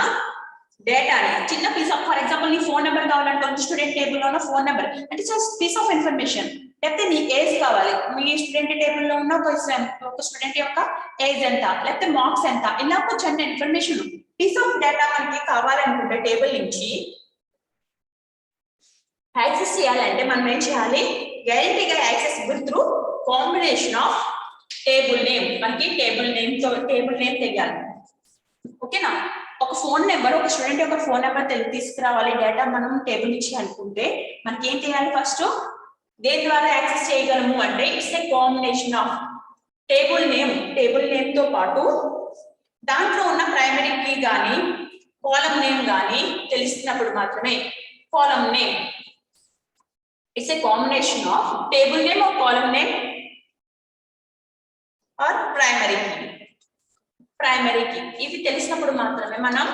డేటాని చిన్న piece of, for example నీ phone number కావాలంటే student table లో ఉన్న ఫోన్ నెంబర్ అంటే జస్ట్ పీస్ ఆఫ్ ఇన్ఫర్మేషన్. లేకపోతే నీ ఏజ్ కావాలి, మీ స్టూడెంట్ టేబుల్ లో ఉన్న ఒక స్టూడెంట్ యొక్క ఏజ్ ఎంత, లేకపోతే మార్క్స్ ఎంత, ఇలా ఒక చిన్న ఇన్ఫర్మేషన్ పీస్ ఆఫ్ డేటా మనకి కావాలనుకుంటే టేబుల్ నుంచి యాక్సెస్ చేయాలంటే మనం ఏం చేయాలి? గ్యారంటీగా accessible through combination of table name. మనకి టేబుల్ నేమ్ తెలియాలి. ఓకేనా? ఒక ఫోన్ నెంబర్, ఒక స్టూడెంట్ యొక్క ఫోన్ నెంబర్ తీసుకురావాలి డేటా మనం టేబుల్ నుంచి అనుకుంటే మనకి ఏం చేయాలి? ఫస్ట్ దేని ద్వారా యాక్సెస్ చేయగలము అంటే it's a combination of table name తో పాటు దాంట్లో ఉన్న ప్రైమరీ కీ కానీ కాలమ్ నేమ్ కానీ తెలిసినప్పుడు మాత్రమే. Column name it's a combination of table name or column name or primary key. ఇవి తెలిసినప్పుడు మాత్రమే మనం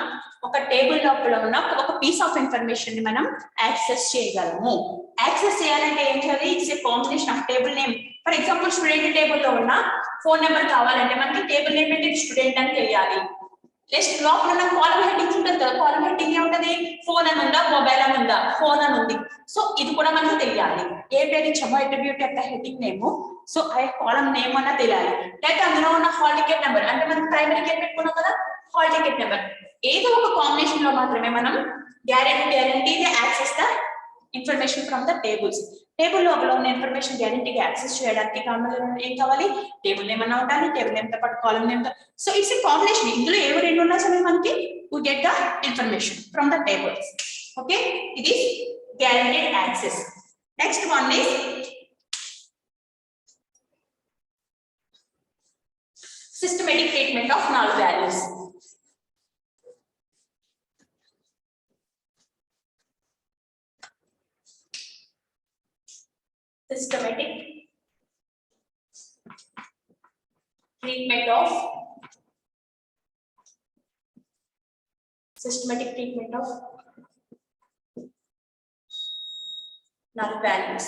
ఒక టేబుల్ లోపల ఉన్న ఒక పీస్ ఆఫ్ ఇన్ఫర్మేషన్ ని మనం యాక్సెస్ చేయగలము. యాక్సెస్ చేయాలంటే ఏం చేయాలి? It's a combination of table name. For example student table లో ఉన్న ఫోన్ నెంబర్ కావాలంటే మనకి టేబుల్ నేమ్ అంటే స్టూడెంట్ అని తెలియాలి. నెక్స్ట్ లోపల ఉన్న కాలమ్ హెడ్డింగ్స్ ఉంటుంది కదా, కాలమ్ హెడ్డింగ్ ఏముంటది? ఫోన్ అని ఉందా, మొబైల్ అని ఉందా? ఫోన్ అని ఉంది. సో ఇది కూడా మనకు తెలియాలి. ఏ పేరు ఇచ్చామో అట్రిబ్యూట్ యొక్క హెడ్డింగ్ నేమ్, సో ఆ కాలమ్ నేమ్ అన్న తెలియాలి. లేకపోతే అందులో ఉన్న హాల్ టికెట్ నెంబర్, అంటే మనం ప్రైమరీ కీ పెట్టుకున్నాం కదా, హాల్ టికెట్ నెంబర్. ఏదో ఒక కాంబినేషన్ లో మాత్రమే మనం గ్యారంటీగా access the information from the tables. Table లోపల ఉన్న ఇన్ఫర్మేషన్ గ్యారంటీగా యాక్సెస్ చేయడానికి ఏం కావాలి? టేబుల్ నేమ్ అన్నా ఉండాలి, టేబుల్ నేమ్ తో పాటు column name. So it's a combination. ఇందులో ఏవి రెండు ఉన్నా సరే మనకి we get the information from the tables. Okay, ఇది guaranteed access. Next one is systematic treatment of null values. Systematic treatment of null values.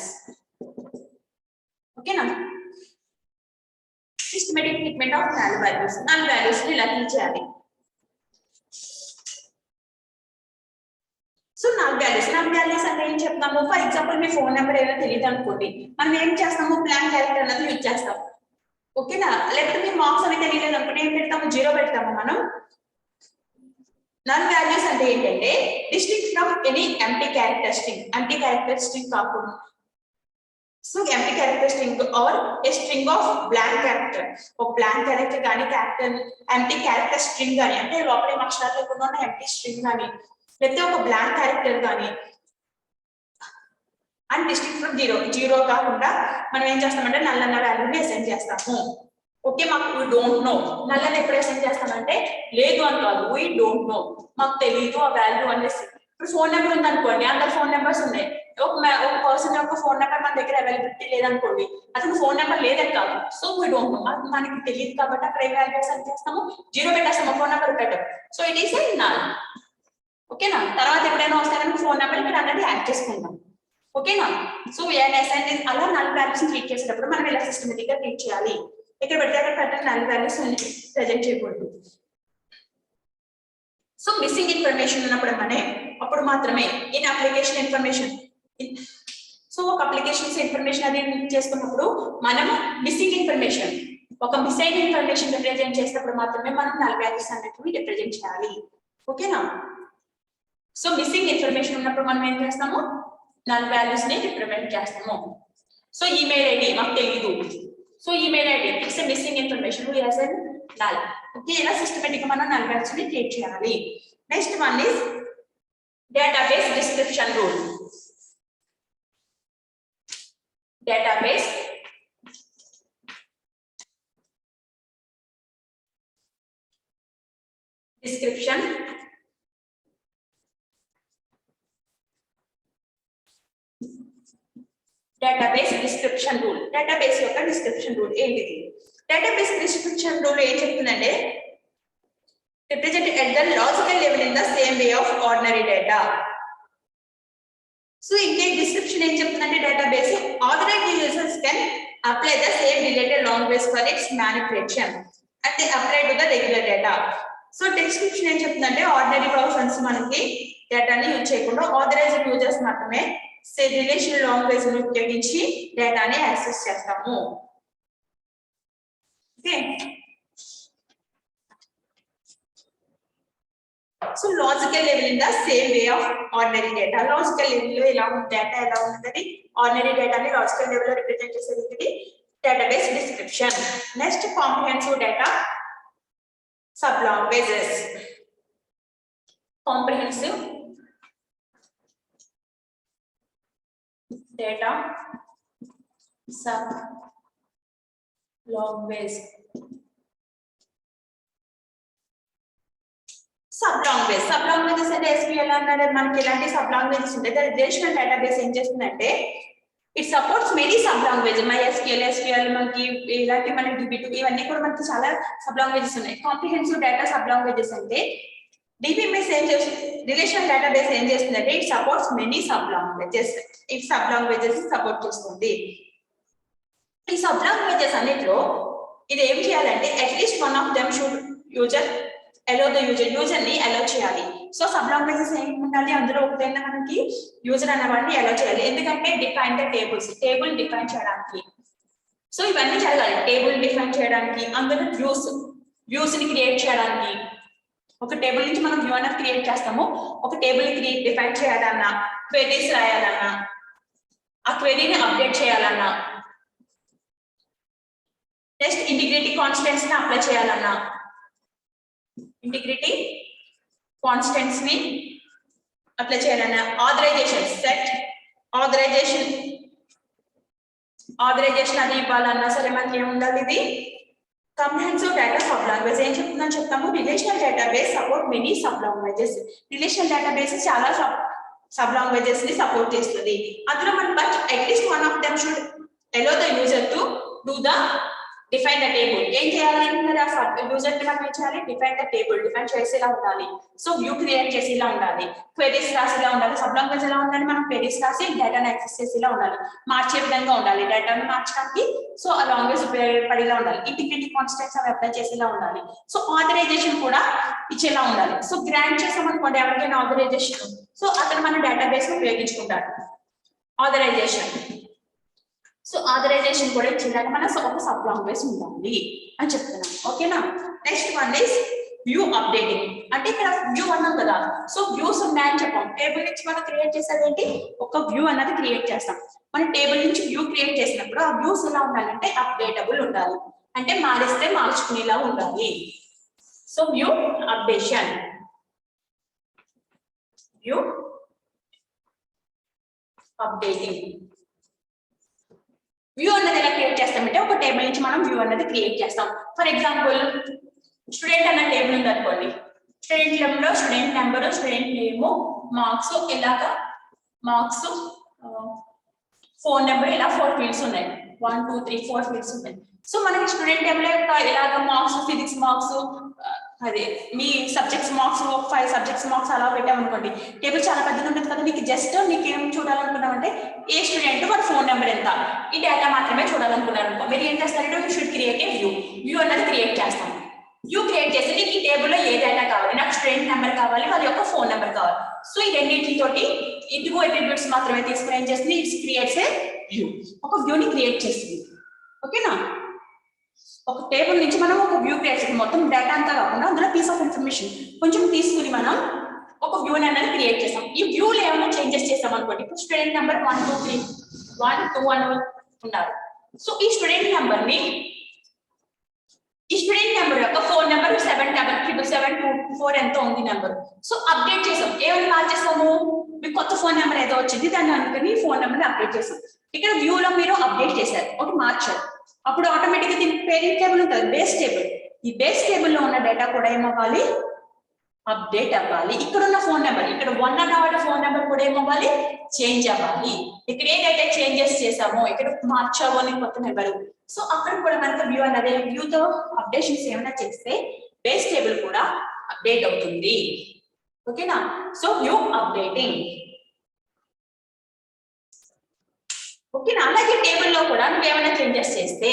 Okay na? Systematic treatment of null values. Null values ni ఇలా చేయాలి. So null values అంటే ఏం చెప్తాము? For example me phone number ఏదో తెలియదు అనుకోండి, మనం ఏం చేస్తాము? బ్లాంక్ క్యారెక్టర్ అనేది యూజ్ చేస్తాం. ఓకేనా. లేకపోతే మీ మార్క్స్ అవి తెలియలేదు అనుకుంటే ఏం పెడతాము, 0 పెడతాము మనం. నల్ వాల్యూస్ అంటే ఏంటంటే distinct from any empty character string, empty character string కాకుండా. So empty character string or a string of blank character, ఒక బ్లాంక్ క్యారెక్టర్ కానీ క్యారెక్టర్ ఎంప్టీ క్యారెక్టర్ స్ట్రింగ్ కానీ, అంటే లోపల అక్షరాలు లేకుండా ఉన్న ఎంప్టీ స్ట్రింగ్ కానీ, లేకపోతే ఒక బ్లాంక్ క్యారెక్టర్ కానీ, అండ్ డిస్టింక్ట్ ఫ్రమ్ 0 కాకుండా మనం ఏం చేస్తామంటే నల్ అన్న వాల్యూని అసైన్ చేస్తాము. ఓకే, మాకు వీ డోంట్ నో, నల్ అని ఎప్పుడు అసైన్ చేస్తామంటే లేదు అని కాదు, వీ డోంట్ నో, మాకు తెలియదు ఆ వాల్యూ అనేసి. ఇప్పుడు ఫోన్ నెంబర్ ఉంది అనుకోండి, అందరు ఫోన్ నెంబర్స్ ఉన్నాయి, ఒక పర్సన్ యొక్క ఫోన్ నెంబర్ మన దగ్గర అవైలబిలిటీ లేదనుకోండి, అతను ఫోన్ నెంబర్ లేదని కాదు. సో వీ డోంట్ నో, మనకి తెలియదు కాబట్టి అక్కడ ఏ వాల్యూ అసైన్ చేస్తాము, 0 పెట్టేస్తాము, ఫోన్ నెంబర్ పెట్టాము. So it is A null. ఓకేనా. తర్వాత ఎప్పుడైనా వస్తే ఫోన్ నెంబర్ ఇక్కడ అన్నది యాడ్ చేసుకుంటాం. ఓకేనా. సో అసైన్ అలా నల్ వాల్యూస్ ట్రీట్ చేసేటప్పుడు మనం ఇలా సిస్టమేటిక్ గా ట్రీట్ చేయాలి. ఇక్కడ పెడితే అక్కడ పెట్టిన నల్ వాల్యూస్ ప్రెజెంట్ చేయకూడదు. సో మిస్సింగ్ ఇన్ఫర్మేషన్ ఉన్నప్పుడు అప్పుడు మాత్రమే ఇన్ అప్లికేషన్ ఇన్ఫర్మేషన్, సో ఒక అప్లికేషన్స్ ఇన్ఫర్మేషన్ అది చేసుకున్నప్పుడు మనము మిస్సింగ్ ఇన్ఫర్మేషన్, ఒక మిస్ అయిన ఇన్ఫర్మేషన్ రిప్రజెంట్ చేసినప్పుడు మాత్రమే మనం నల్ వాల్యూస్ అనేటివి రిప్రజెంట్ చేయాలి. ఓకేనా. సో మిస్సింగ్ ఇన్ఫర్మేషన్ ఉన్నప్పుడు మనం ఏం చేస్తాము, నల్ వాల్యూస్ ని రిప్రజెంట్ చేస్తాము. సో ఈమెయిల్ ఐడి మాకు తెలియదు, so email ID it's a missing information, we as an null. Okay, ఇలా సిస్టమేటిక్ గా మనం నల్ వాల్యూస్ ని క్రియేట్ చేయాలి. Next one is database description rule. Database description database description rule. Database యొక్క description rule ఏంటిది? Database description rule ఏం చెప్తుందంటే represent at the logical level in the same way of ordinary data. So ఇంకే description ఏం చెప్తుందంటే database authorized users can apply the same related language for its manipulation and they apply to the regular data. So description ఏం చెప్తుందంటే ordinary persons మనకి డేటాని use చేయకుండా authorized users మాత్రమే relational language ని ఉపయోగించి డేటాని యాక్సెస్ చేస్తాము. Okay. So logical level in the same way of ordinary data. Logical level లో ఎలా డేటా ఎలా ఉంటుంది, ఆర్డినరీ డేటాని లాజికల్ లెవెల్ లో రిప్రజెంట్ చేసేది database description. Next comprehensive data sub languages. Comprehensive data sub language. Sub languages అంటే SQL అన్నది మనకి ఇలాంటి సబ్ లాంగ్వేజెస్ ఉంటాయి. ద రిలేషనల్ డేటాబేస్ ఏం చేస్తుందంటే it supports many sub language. MySQL మనకి ఇలాంటి మనకి DB2 ఇవన్నీ కూడా మనకి చాలా సబ్ లాంగ్వేజెస్ ఉన్నాయి. కాంప్రిహెన్సివ్ డేటా సబ్ లాంగ్వేజెస్ అంటే DBMS ఏం చేస్తుంది, రిలేషనల్ డేటాబేస్ ఏం చేస్తుందంటే it supports many sub languages. It sub languages support చేస్తుంది. ఈ సబ్ లాంగ్వేజెస్ అన్నిట్లో ఇది ఏం చేయాలంటే at least one of them should allow the user ని అలో చేయాలి. సో సబ్ లాంగ్వేజెస్ ఏం ఉండాలి, అందులో ఒకటైనా మనకి యూజర్ అనేవాడిని అలో చేయాలి. ఎందుకంటే డిఫైన్ ద టేబుల్ డిఫైన్ చేయడానికి. సో ఇవన్నీ జరగాలి. టేబుల్ డిఫైన్ చేయడానికి, అందులో వ్యూస్ ని క్రియేట్ చేయడానికి. ఒక టేబుల్ నుంచి మనం వ్యూ అనేది క్రియేట్ చేస్తాము. ఒక టేబుల్ ని డిఫైన్ చేయాలన్నా, క్వెరీస్ రాయాలన్నా, ఆ క్వెరీని అప్డేట్ చేయాలన్నా, నెక్స్ట్ ఇంటిగ్రిటీ కాన్స్టెంట్స్ ని అప్లై చేయాలన్నా, ఇంటిగ్రిటీ కాన్స్టెంట్స్ ని అప్లై చేయాలన్నా, ఆథరైజేషన్ సెట్ ఆథరైజేషన్ అది ఇవ్వాలన్నా సరే మనకి ఏముండాలి, ఇది కాంప్రిహెన్సివ్ డేటా సబ్ లాంగ్వేజ్. ఏం చెప్తుందని చెప్తాము, relational database support many sub languages. Relational database చాలా సబ్ లాంగ్వేజెస్ ని సపోర్ట్ చేస్తుంది. అందులో మనం but at least one of them should allow the user to do the define the table. ఏం చేయాలి ఆ సబ్ యూజర్ ని మనం ఏం చేయాలి, డిఫైన్ ద టేబుల్ డిఫైన్ చేసేలా ఉండాలి. సో వ్యూ క్రియేట్ చేసేలా ఉండాలి, క్వెరీస్ రాసేలా ఉండాలి. సబ్ లాంగ్వేజ్ ఎలా ఉండాలి, మనం క్వెరీస్ రాసి డేటాను యాక్సెస్ చేసేలా ఉండాలి, మార్చే విధంగా ఉండాలి, డేటాను మార్చడానికి. సో ఆ లాంగ్వేజ్ ఉపయోగపడేలా ఉండాలి, ఇంటిగ్రిటీ కాన్స్టెంట్స్ అవి అప్లై చేసేలా ఉండాలి. సో ఆథరైజేషన్ కూడా ఇచ్చేలా ఉండాలి. సో గ్రాంట్ చేసామనుకోండి ఎవరికైనా ఆథరైజేషన్, సో అతను మన డేటాబేస్ ఉపయోగించుకుంటారు ఆథరైజేషన్. సో ఆథరైజేషన్ కూడా ఇచ్చేదాకా మన ఒక సబ్ లాంగ్వేజ్ ఉండాలి అని చెప్తున్నాం. ఓకేనా. Next one is view updating. అంటే ఇక్కడ వ్యూ అన్నాం కదా, సో వ్యూస్ ఉన్నాయని చెప్పాం. టేబుల్ నుంచి మనం క్రియేట్ చేసేది ఏంటి, ఒక వ్యూ అన్నది క్రియేట్ చేస్తాం. మన టేబుల్ నుంచి వ్యూ క్రియేట్ చేసినప్పుడు ఆ వ్యూస్ ఎలా ఉండాలంటే అప్డేటబుల్ ఉండాలి, అంటే మారిస్తే మార్చుకునేలా ఉండాలి. So view updation, view updating. View అన్నది ఎలా క్రియేట్ చేస్తామంటే ఒక టేబుల్ నుంచి మనం వ్యూ అన్నది క్రియేట్ చేస్తాం. ఫర్ ఎగ్జాంపుల్ స్టూడెంట్ అన్న టేబుల్ ఉంది అనుకోండి. Student number, student number, student name, marks, ఇలాగా మార్క్స్, ఫోన్ నెంబర్, ఇలా 4 ఫీల్డ్స్ ఉన్నాయి. 1 2 3 4 ఫీల్డ్స్ ఉన్నాయి. సో మనకి స్టూడెంట్ టేబుల్ ఇలాగ మార్క్స్, ఫిజిక్స్ మార్క్స్, అదే మీ సబ్జెక్ట్స్ మార్క్స్, 5 సబ్జెక్ట్స్ మార్క్స్ అలా పెట్టామనుకోండి. టేబుల్ చాలా పెద్దగా ఉంటుంది కదా, నీకు జస్ట్ నీకు ఏం చూడాలనుకున్నామంటే ఏ స్టూడెంట్ వాడి ఫోన్ నెంబర్ ఎంత, ఈ డేటా మాత్రమే చూడాలనుకున్నారు అనుకో. మీరు ఏం చేస్తారంటే you should create a view. View అన్నది క్రియేట్ చేస్తాం. వ్యూ క్రియేట్ చేసి నీకు ఈ టేబుల్లో ఏ డేటా కావాలి, నాకు స్టూడెంట్ నెంబర్ కావాలి, వాళ్ళ యొక్క ఫోన్ నెంబర్ కావాలి. సో ఈ రెండింటితోటి ఇదిగో అట్రిబ్యూట్స్ మాత్రమే తీసుకుని ఏం చేస్తుంది, ఇట్స్ క్రియేట్స్ ఏ వ్యూ. ఒక వ్యూని క్రియేట్ చేస్తుంది. ఓకేనా. ఒక టేబుల్ నుంచి మనం ఒక వ్యూ క్రియేట్ చేసి మొత్తం డేటా అంతా కాకుండా అందులో పీస్ ఆఫ్ ఇన్ఫర్మేషన్ కొంచెం తీసుకుని మనం ఒక వ్యూ అనేది క్రియేట్ చేస్తాం. ఈ వ్యూలో ఏమైనా చేంజెస్ చేస్తాం అనుకోండి. ఇప్పుడు స్టూడెంట్ నెంబర్ 1 2 3 1 2 1 ఉన్నారు. సో ఈ స్టూడెంట్ నెంబర్ ని, ఈ స్టూడెంట్ నెంబర్ యొక్క ఫోన్ నెంబర్ 777724 ఎంతో ఉంది నెంబర్. సో అప్డేట్ చేసాం. ఏమైనా మార్చేస్తాము, మీకు కొత్త ఫోన్ నెంబర్ ఏదో వచ్చింది, దాన్ని అనుకుని ఫోన్ నెంబర్ అప్డేట్ చేసాం. ఇక్కడ వ్యూలో మీరు అప్డేట్ చేశారు, ఒకటి మార్చారు. అప్పుడు ఆటోమేటిక్గా దీనికి పేరెంట్ టేబుల్ ఉంటుంది, బేస్ టేబుల్. ఈ బేస్ టేబుల్లో ఉన్న డేటా కూడా ఏమవ్వాలి, అప్డేట్ అవ్వాలి. ఇక్కడ ఉన్న ఫోన్ నెంబర్, ఇక్కడ 1 అన్న వాళ్ళ ఫోన్ నెంబర్ కూడా ఏమవ్వాలి, చేంజ్ అవ్వాలి. ఇక్కడ ఏదైతే చేంజెస్ చేసామో, ఇక్కడ మార్చావో అని కొత్త నెంబర్, సో అక్కడ కూడా మనకు వ్యూ అన్నది, వ్యూతో అప్డేషన్స్ ఏమైనా చేస్తే బేస్ టేబుల్ కూడా అప్డేట్ అవుతుంది. ఓకేనా. So view updating. ఓకేనా. అలాగే టేబుల్లో కూడా నువ్వు ఏమైనా చేంజెస్ చేస్తే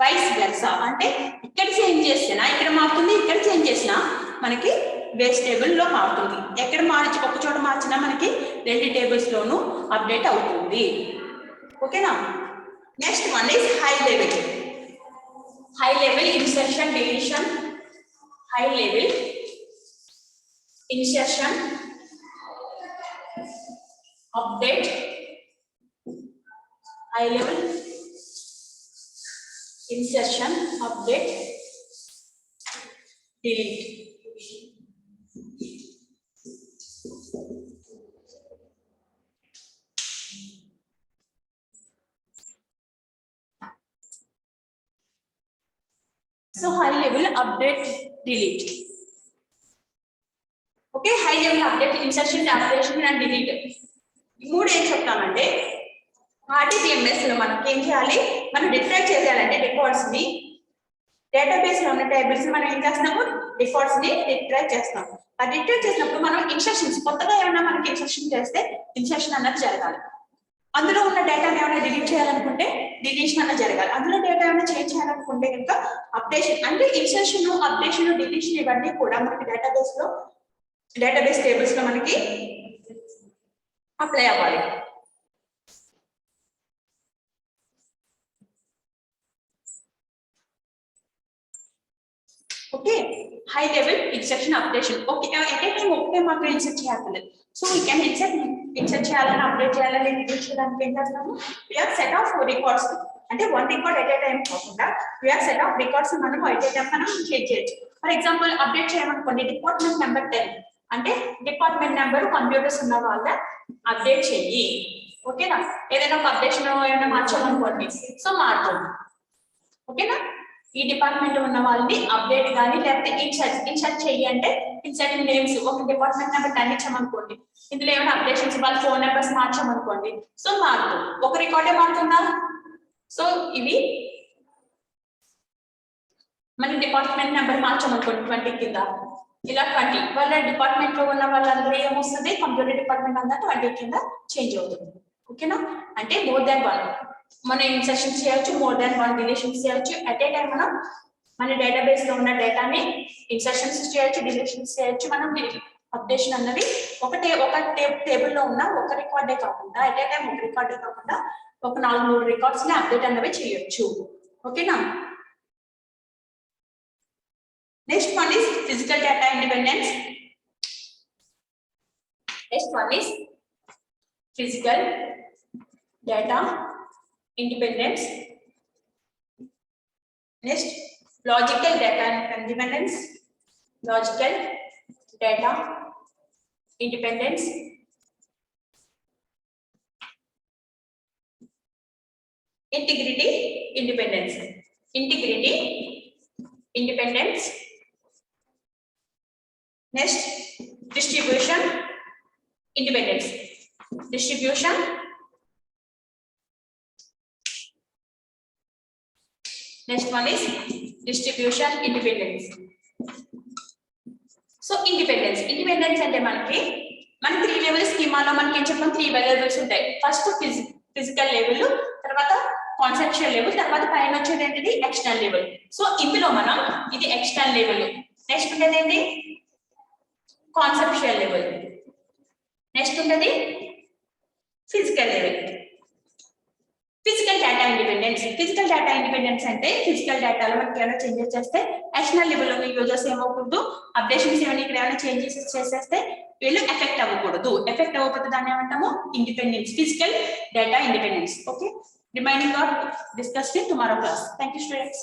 వైస్ వెర్సా, అంటే ఇక్కడ చేంజ్ చేసినా ఇక్కడ మారుతుంది, ఇక్కడ చేంజ్ చేసినా మనకి బేస్ టేబుల్లో మారుతుంది. ఎక్కడ మార్చి ఒక చోట మార్చినా మనకి 2 టేబుల్స్ లోనూ అప్డేట్ అవుతుంది. ఓకేనా. Next one is high level. High level insertion deletion, high level insertion update, high level insertion update delete. So high level update delete. Okay, high level update insertion, application and delete. మూడు ఏం చెప్తామంటే RDBMS లో మనం ఏం చేయాలి, మనం retrieve చేయాలంటే records ని, డేటాబేస్ లో ఉన్న టేబుల్స్ మనం ఏం చేస్తున్నాము, రికార్డ్స్ ని రిట్రైవ్ చేస్తాం. ఆ రిట్రైవ్ చేసినప్పుడు మనం ఇన్స్ట్రక్షన్స్ కొత్తగా ఏమైనా మనకి ఇన్స్ట్రక్షన్ చేస్తే ఇన్స్ట్రక్షన్ అన్నది జరగాలి. అందులో ఉన్న డేటాని ఏమైనా డిలీట్ చేయాలనుకుంటే డిలీషన్ అన్నది జరగాలి. అందులో డేటా ఏమైనా చేంజ్ చేయాలనుకుంటే కనుక అప్డేషన్, అంటే ఇన్స్ట్రక్షన్, అప్డేషన్, డిలీషన్ ఇవన్నీ కూడా మనకి డేటాబేస్ టేబుల్స్ లో మనకి అప్లై అవ్వాలి. Okay. High level instruction updation. Okay, at a time ఒకటే మాత్రం ఇన్సర్ట్ చేయాలి. సో వీ కెన్ ఇన్సర్ట్ చేయాలని, అప్డేట్ చేయాలని, డిలీట్ చేయడానికి ఏం చేస్తాము, వీఆర్ సెట్ ఆఫ్ రికార్డ్స్. అంటే 1 రికార్డ్ ఎట్ ఏ టైం కాకుండా వీఆర్ సెట్ ఆఫ్ రికార్డ్స్ మనం ఎట్ ఏ టైం మనం చేంజ్ చేయొచ్చు. ఫర్ ఎగ్జాంపుల్ అప్డేట్ చేయమనుకోండి, డిపార్ట్మెంట్ నెంబర్ 10 అంటే డిపార్ట్మెంట్ నెంబర్ కంప్యూటర్స్ ఉన్న వాళ్ళ అప్డేట్ చెయ్యి. ఓకేనా. ఏదైనా ఒక అప్డేషన్ ఏమైనా మార్చాలనుకోండి, సో మారుతుంది. ఓకేనా. ఈ డిపార్ట్మెంట్ ఉన్న వాళ్ళని అప్డేట్ కానీ లేకపోతే ఇన్సర్ట్ చెయ్యి అంటే ఇన్సర్ట్ నేమ్స్, ఒక డిపార్ట్మెంట్ నెంబర్ 10 ఇచ్చామనుకోండి, ఇందులో ఏమైనా అప్డేషన్స్ వాళ్ళ ఫోన్ నెంబర్స్ మార్చామనుకోండి, సో మారుతుంది. ఒక రికార్డే మారుతుందా. సో ఇవి మన డిపార్ట్మెంట్ నెంబర్ మార్చామనుకోండి 20 కింద, ఇలా 20 వాళ్ళ డిపార్ట్మెంట్ లో ఉన్న వాళ్ళందరూ ఏమొస్తుంది, కంప్యూటర్ డిపార్ట్మెంట్ అంతా 20 కింద చేంజ్ అవుతుంది. ఓకేనా. అంటే మోర్ దాన్ 1 మనం ఇన్సర్షన్ చేయొచ్చు, మోర్ దాన్ 1 డిలీషన్స్ చేయొచ్చు. అట్ ఏ టైం మనం మన డేటాబేస్ లో ఉన్న డేటాని ఇన్సర్షన్స్ చేయొచ్చు, డిలీషన్స్ చేయొచ్చు. మనం అప్డేషన్ అన్నది ఒక టేబుల్ లో ఉన్న ఒక రికార్డే కాకుండా, అట్ ఏ టైం ఒక రికార్డే కాకుండా ఒక 4 రికార్డ్స్ ని అప్డేట్ అన్నవి చేయొచ్చు. ఓకేనా? Next one is physical data independence. Next one is physical data independence. Next logical data independence. Logical data independence. Integrity independence. Integrity independence. Next, distribution independence. Distribution next one is distribution independence. So independence అంటే మనకి 3 level స్కీమాలో మనకి ఏం చెప్పాం, 3 variables ఉంటాయి. First physical level, తర్వాత conceptual level, తర్వాత పైన వచ్చేది ఏంటిది ఎక్స్టర్నల్ లెవెల్. సో ఇందులో మనం ఇది ఎక్స్టర్నల్ లెవెల్, నెక్స్ట్ ఉండేది ఏంటి కాన్సెప్చువల్ లెవెల్, నెక్స్ట్ ఉండేది physical level. Physical data independence. Physical data independence అంటే ఫిజికల్ డేటాలో మనకి ఏమైనా చేంజెస్ చేస్తే ఎక్స్టర్నల్ లెవెల్లో యూజర్స్ ఏమవుకూడదు, అప్డేషన్స్ ఏమైనా ఇక్కడ ఏమైనా చేంజెస్ చేసేస్తే వీళ్ళు ఎఫెక్ట్ అవ్వకూడదు. ఎఫెక్ట్ అవ్వకపోతే దాన్ని ఏమంటాము independence, physical data independence. Okay, remaining are discussed in tomorrow class. Thank you, students.